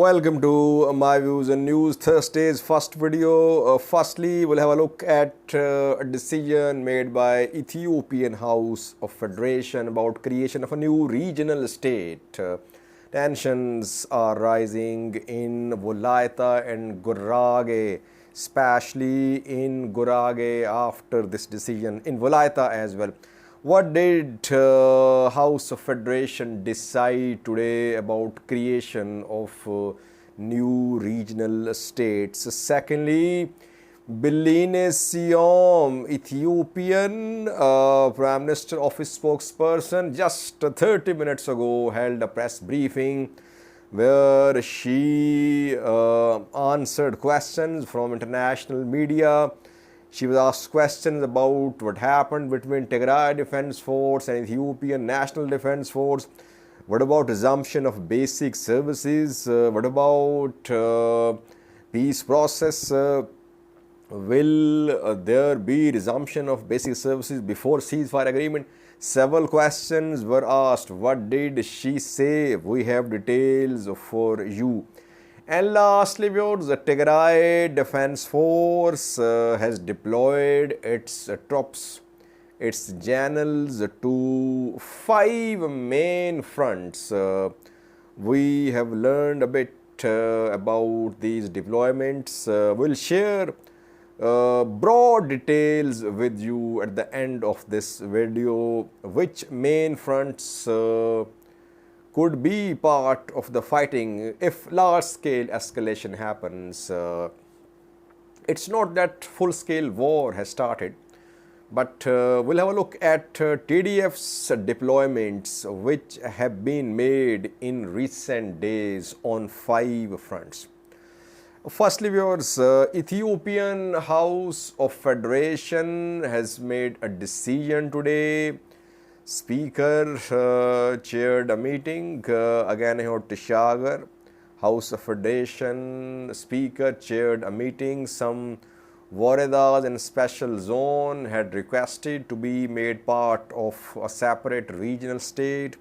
Welcome to my views and news Thursday's first video. Firstly, we'll have a look at a decision made by Ethiopian HoF Federation about creation of a new regional state. Tensions are rising in Wolaita and Gurage, especially in Gurage after this decision, in Wolaita as well. What did House of Federation decide today about creation of new regional states? Secondly, Billine Siyom, Ethiopian Prime Minister Office spokesperson, just 30 minutes ago held a press briefing where she answered questions from international media. She was asked questions about what happened between Tigray Defense Force and Ethiopian National Defense Force. What about resumption of basic services? What about peace process? Will there be resumption of basic services before ceasefire agreement? Several questions were asked. What did she say? We have details for you. And lastly, viewers, the Tigray Defense Force has deployed its troops, its generals to 5 main fronts. We have learned a bit about these deployments. We'll share broad details with you at the end of this video, which main fronts could be part of the fighting if large-scale escalation happens. It's not that full-scale war has started, but we'll have a look at TDF's deployments which have been made in recent days on 5 fronts. Firstly, viewers, Ethiopian House of Federation has made a decision today. Speaker chaired a meeting, again Tishagar, House of Federation Speaker chaired a meeting. Some Woredas in special zone had requested to be made part of a separate regional state.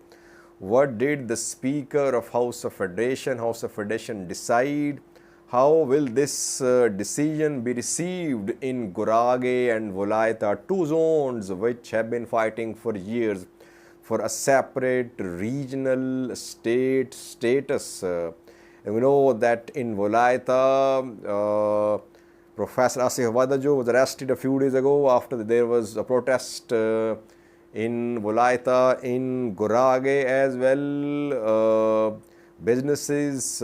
What did the Speaker of House of Federation decide? How will this decision be received in Gurage and Wolaita, 2 zones which have been fighting for years for a separate regional state status? And we know that in Wolaita, Professor Asif Wadajo was arrested a few days ago after there was a protest in Wolaita, in Gurage as well. Businesses,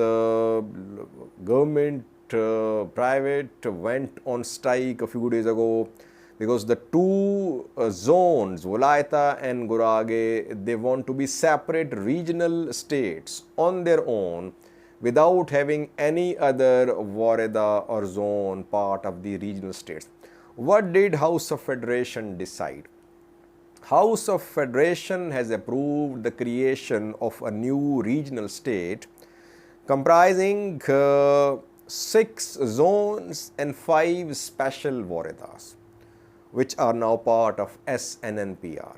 government, private went on strike a few days ago because the 2 zones, Wolaita and Gurage, they want to be separate regional states on their own without having any other Woreda or zone part of the regional states. What did House of Federation decide? House of Federation has approved the creation of a new regional state comprising 6 zones and 5 special Woredas, which are now part of SNNPR.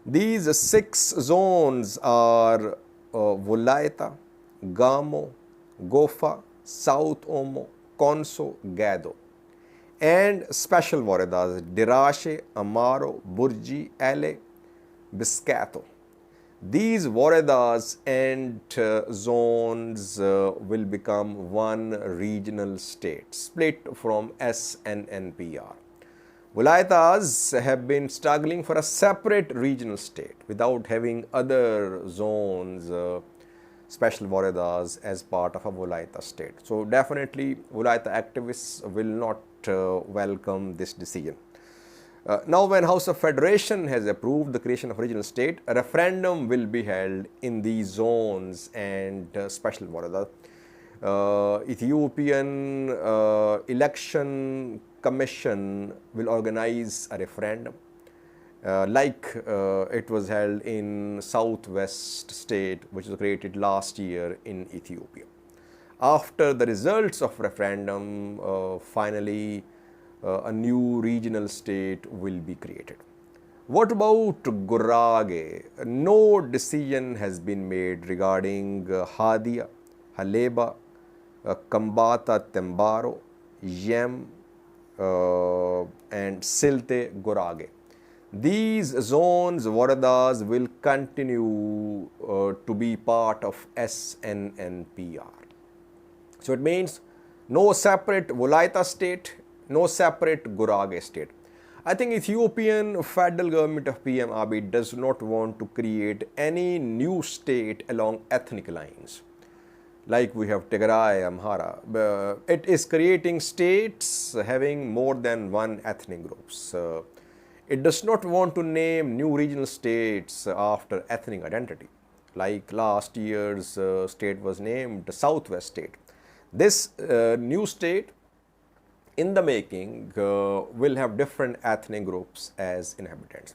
These 6 zones are Wolaita, Gamo, Gofa, South Omo, Konso, Gado, and special Woredas, Dirashe, Amaro, Burji, Ale, Biscato. These Woredas and zones will become one regional state, split from SNNPR. Wolaitas have been struggling for a separate regional state without having other zones, special Woredas as part of a Wolaita state. So definitely Wolaita activists will not welcome this decision. Now when House of Federation has approved the creation of regional state, a referendum will be held in these zones and special Woreda. Ethiopian Election Commission will organize a referendum like it was held in Southwest state, which was created last year in Ethiopia. After the results of referendum, finally a new regional state will be created. What about Gurage? No decision has been made regarding Hadia, Haleba, Kambata Tembaro, Yem, and Silte Gurage. These zones, waradas, will continue to be part of SNNPR. So it means no separate Wolaita state, no separate Gurage state. I think Ethiopian federal government of PM Abiy does not want to create any new state along ethnic lines. Like we have Tigray, Amhara. It is creating states having more than one ethnic groups. It does not want to name new regional states after ethnic identity. Like last year's state was named Southwest State. This new state in the making will have different ethnic groups as inhabitants.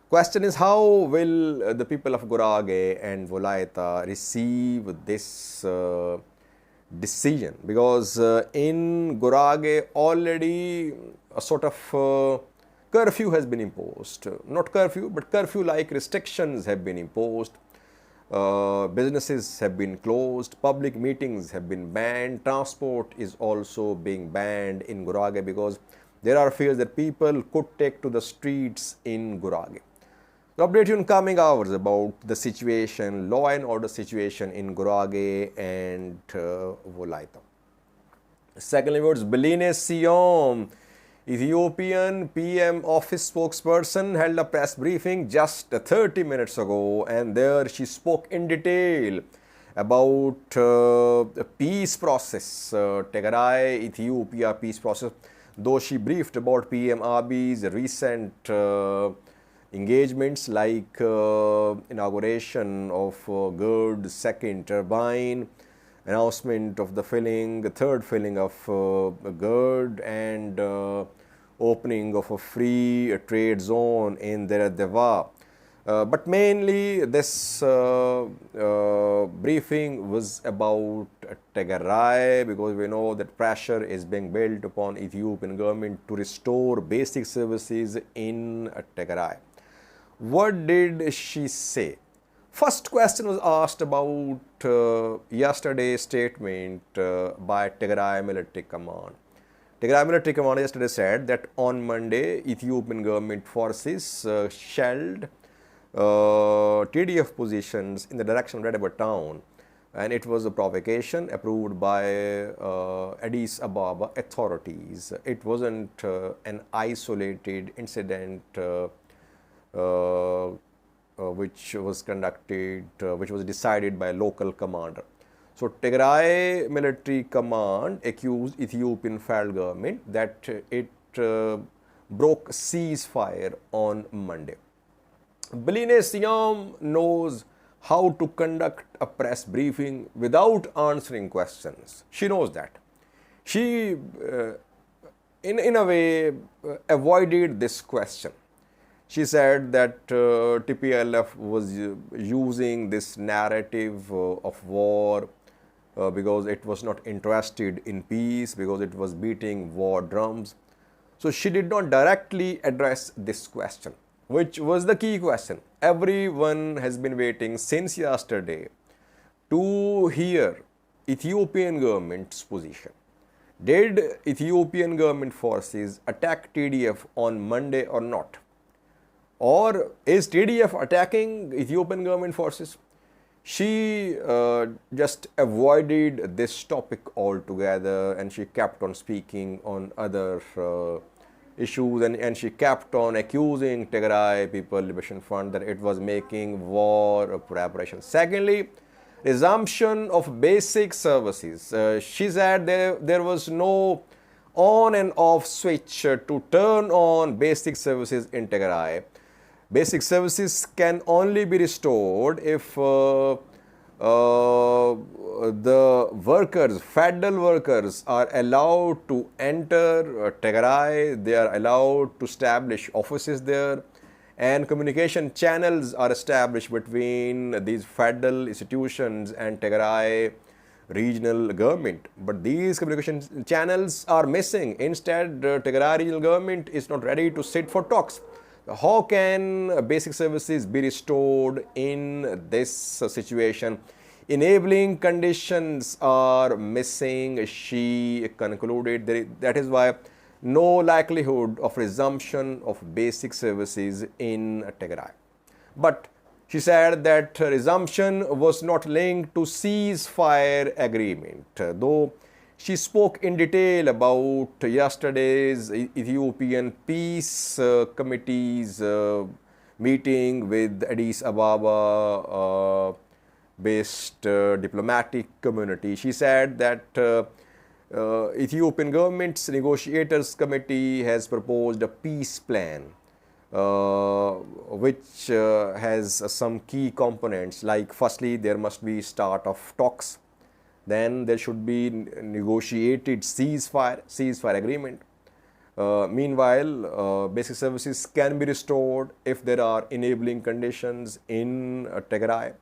Question is, how will the people of Gurage and Wolaita receive this decision? Because in Gurage already a sort of curfew has been imposed. Not curfew, but curfew-like restrictions have been imposed. Businesses have been closed, public meetings have been banned, transport is also being banned in Gurage because there are fears that people could take to the streets in Gurage. I'll update you in coming hours about the situation, law and order situation in Gurage and Wolaita. Secondly, was Beline Siom, Ethiopian PM office spokesperson, held a press briefing just 30 minutes ago, and there she spoke in detail about the peace process, Tigray, Ethiopia peace process, though she briefed about PM Abiy's recent engagements like inauguration of GURD's second turbine, announcement of the third filling of GURD, and opening of a free trade zone in Deva. But mainly this briefing was about Tigray, because we know that pressure is being built upon Ethiopian government to restore basic services in Tigray. What did she say? First question was asked about yesterday's statement by Tigray Military Command. Tigray Military Command yesterday said that on Monday, Ethiopian government forces shelled TDF positions in the direction of Red River town, and it was a provocation approved by Addis Ababa authorities. It wasn't an isolated incident which was decided by a local commander. So Tigray Military Command accused Ethiopian federal government that it broke ceasefire on Monday. Beline Siam knows how to conduct a press briefing without answering questions. She knows that. She, in a way, avoided this question. She said that TPLF was using this narrative of war because it was not interested in peace, because it was beating war drums. So she did not directly address this question, which was the key question. Everyone has been waiting since yesterday to hear Ethiopian government's position. Did Ethiopian government forces attack TDF on Monday or not? Or is TDF attacking Ethiopian government forces? She just avoided this topic altogether, and she kept on speaking on other issues, and she kept on accusing Tigray People Liberation Front that it was making war preparation. Secondly, resumption of basic services. She said there was no on and off switch to turn on basic services in Tigray. Basic services can only be restored if the workers, federal workers, are allowed to enter Tigray. They are allowed to establish offices there, and communication channels are established between these federal institutions and Tigray regional government. But these communication channels are missing. Instead, Tigray regional government is not ready to sit for talks. How can basic services be restored in this situation enabling conditions are missing, she concluded. That is why no likelihood of resumption of basic services in Tigray. But she said that resumption was not linked to ceasefire agreement, though she spoke in detail about yesterday's Ethiopian Peace Committee's meeting with Addis Ababa based diplomatic community. She said that Ethiopian government's negotiators committee has proposed a peace plan which has some key components, like firstly there must be start of talks, then there should be negotiated ceasefire agreement. Meanwhile, basic services can be restored if there are enabling conditions in Tigray.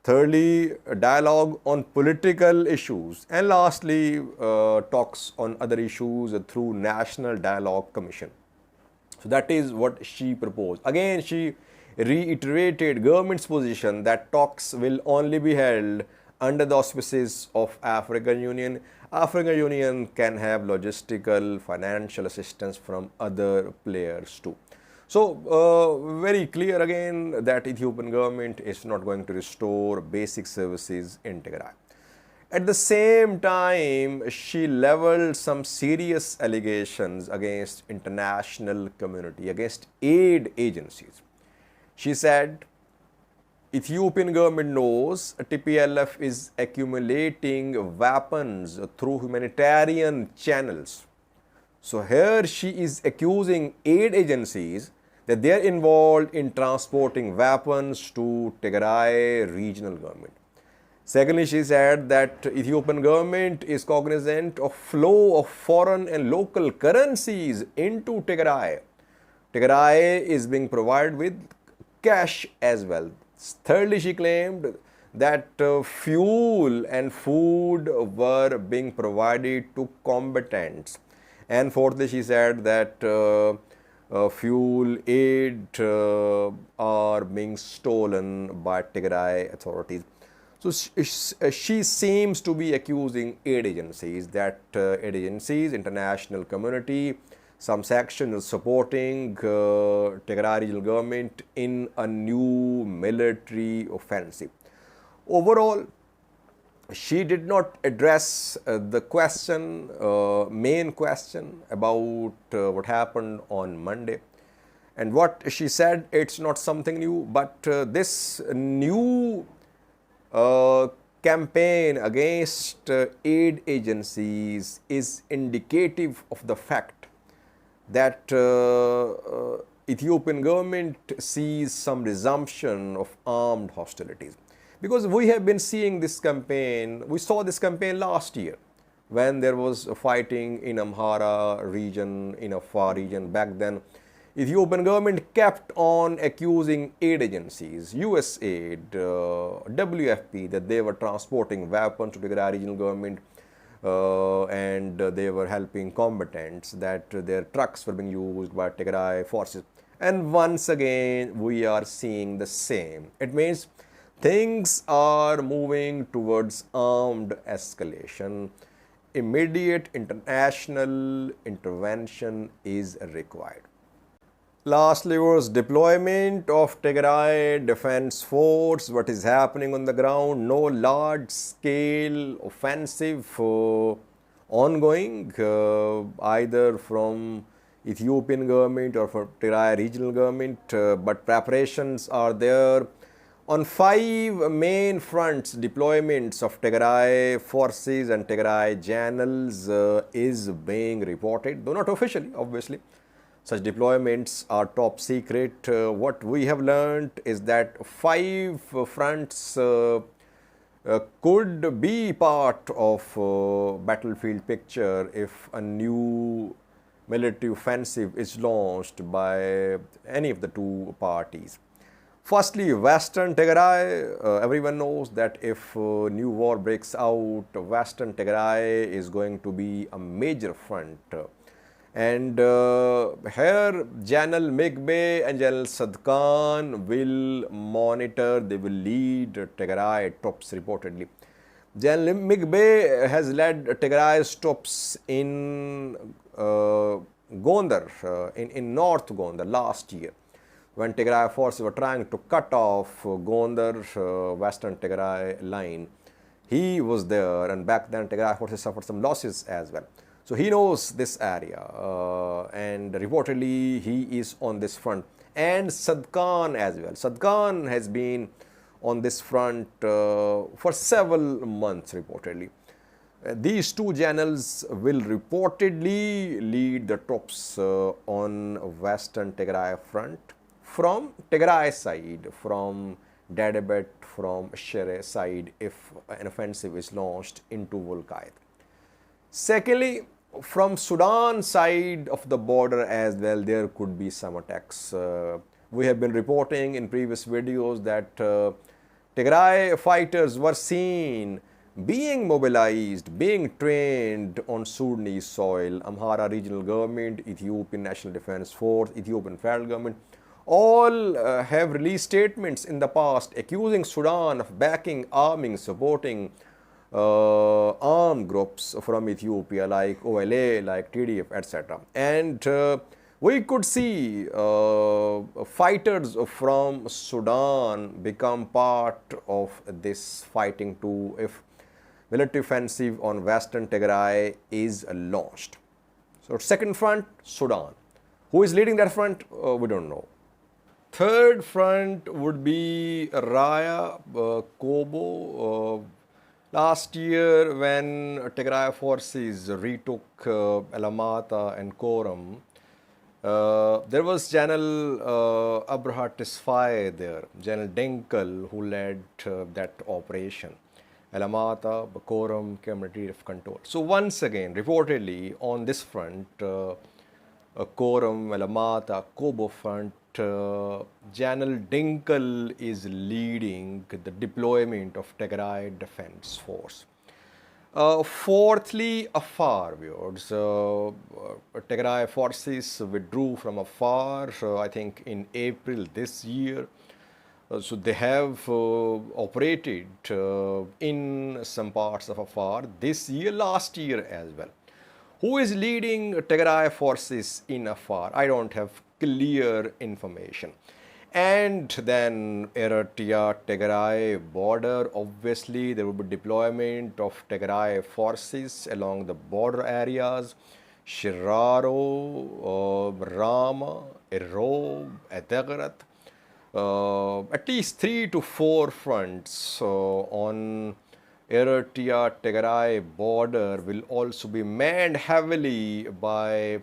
Thirdly, dialogue on political issues, and lastly, talks on other issues through National Dialogue Commission. So that is what she proposed. Again, she reiterated government's position that talks will only be held under the auspices of African Union. African Union can have logistical, financial assistance from other players too. So, very clear again that Ethiopian government is not going to restore basic services in Tigray. At the same time, she leveled some serious allegations against international community, against aid agencies. She said, Ethiopian government knows TPLF is accumulating weapons through humanitarian channels. So here she is accusing aid agencies that they are involved in transporting weapons to Tigray regional government. Secondly, she said that Ethiopian government is cognizant of flow of foreign and local currencies into Tigray. Tigray is being provided with cash as well. Thirdly, she claimed that fuel and food were being provided to combatants. And fourthly, she said that fuel aid are being stolen by Tigray authorities. So she seems to be accusing aid agencies, that aid agencies, international community, some section is supporting Tigray regional government in a new military offensive. Overall, she did not address the question, main question about what happened on Monday. And what she said, it's not something new, but this new campaign against aid agencies is indicative of the fact that Ethiopian government sees some resumption of armed hostilities. Because we have been seeing this campaign, we saw this campaign last year when there was fighting in Amhara region, in Afar region. Back then, Ethiopian government kept on accusing aid agencies, USAID, WFP, that they were transporting weapons to Tigray regional government and they were helping combatants, that their trucks were being used by Tigray forces. And once again, we are seeing the same. It means things are moving towards armed escalation. Immediate international intervention is required. Lastly was deployment of Tigray Defense Force. What is happening on the ground? No large scale offensive ongoing either from Ethiopian government or for Tigray regional government, but preparations are there. On 5 main fronts, deployments of Tigray forces and Tigray generals is being reported, though not officially, obviously. Such deployments are top secret. What we have learned is that 5 fronts could be part of battlefield picture if a new military offensive is launched by any of the two parties. Firstly, Western Tigray, everyone knows that if new war breaks out, Western Tigray is going to be a major front. And here General Migbe and General Sadkan will monitor, they will lead Tigray troops reportedly. General Migbe has led Tigray's troops in Gondar, in North Gondar last year, when Tigray forces were trying to cut off Gondar, Western Tigray line. He was there, and back then Tigray forces suffered some losses as well. So he knows this area, and reportedly he is on this front. And Sadkan as well. Sadkan has been on this front for several months reportedly. These two generals will reportedly lead the troops on Western Tigray front from Tigray side, from Dadabet, from Shere side, if an offensive is launched into Wolaita. Secondly, from Sudan side of the border as well, there could be some attacks. We have been reporting in previous videos that Tigray fighters were seen being mobilized, being trained on Sudanese soil. Amhara regional government, Ethiopian National Defense Force, Ethiopian federal government, all have released statements in the past accusing Sudan of backing, arming, supporting armed groups from Ethiopia like OLA, like TDF, etc. And we could see fighters from Sudan become part of this fighting too if military offensive on Western Tigray is launched. So second front, Sudan. Who is leading that front? We don't know. Third front would be Raya, Kobo. Last year, when Tigray forces retook Alamata and Koram, there was General Abraha Tisfaye there, General Dinkel, who led that operation. Alamata, Koram came under TDF control. So once again, reportedly on this front, Koram, Alamata, Kobo front, General Dinkel is leading the deployment of Tigray Defense Force. Fourthly, Afar, viewers. Tigray forces withdrew from Afar, I think in April this year. So they have operated in some parts of Afar this year, last year as well. Who is leading Tigray forces in Afar? I don't have clear information. And then Eritrea Tigray border, obviously there will be deployment of Tigray forces along the border areas, Shiraro, Rama, Erob, Etagrat. At least 3 to 4 fronts on Eritrea Tigray border will also be manned heavily by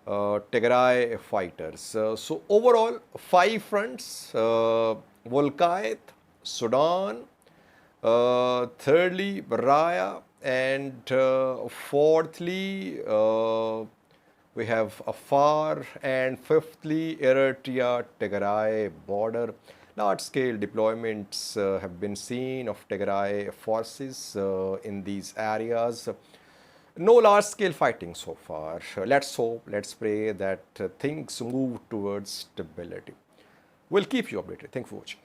Tigray fighters. So overall 5 fronts, Wolaita, Sudan, thirdly Raya, and fourthly we have Afar, and fifthly Eritrea Tigray border. Large-scale deployments have been seen of Tigray forces in these areas. No large-scale fighting so far. Let's hope, let's pray that things move towards stability. We'll keep you updated. Thanks for watching.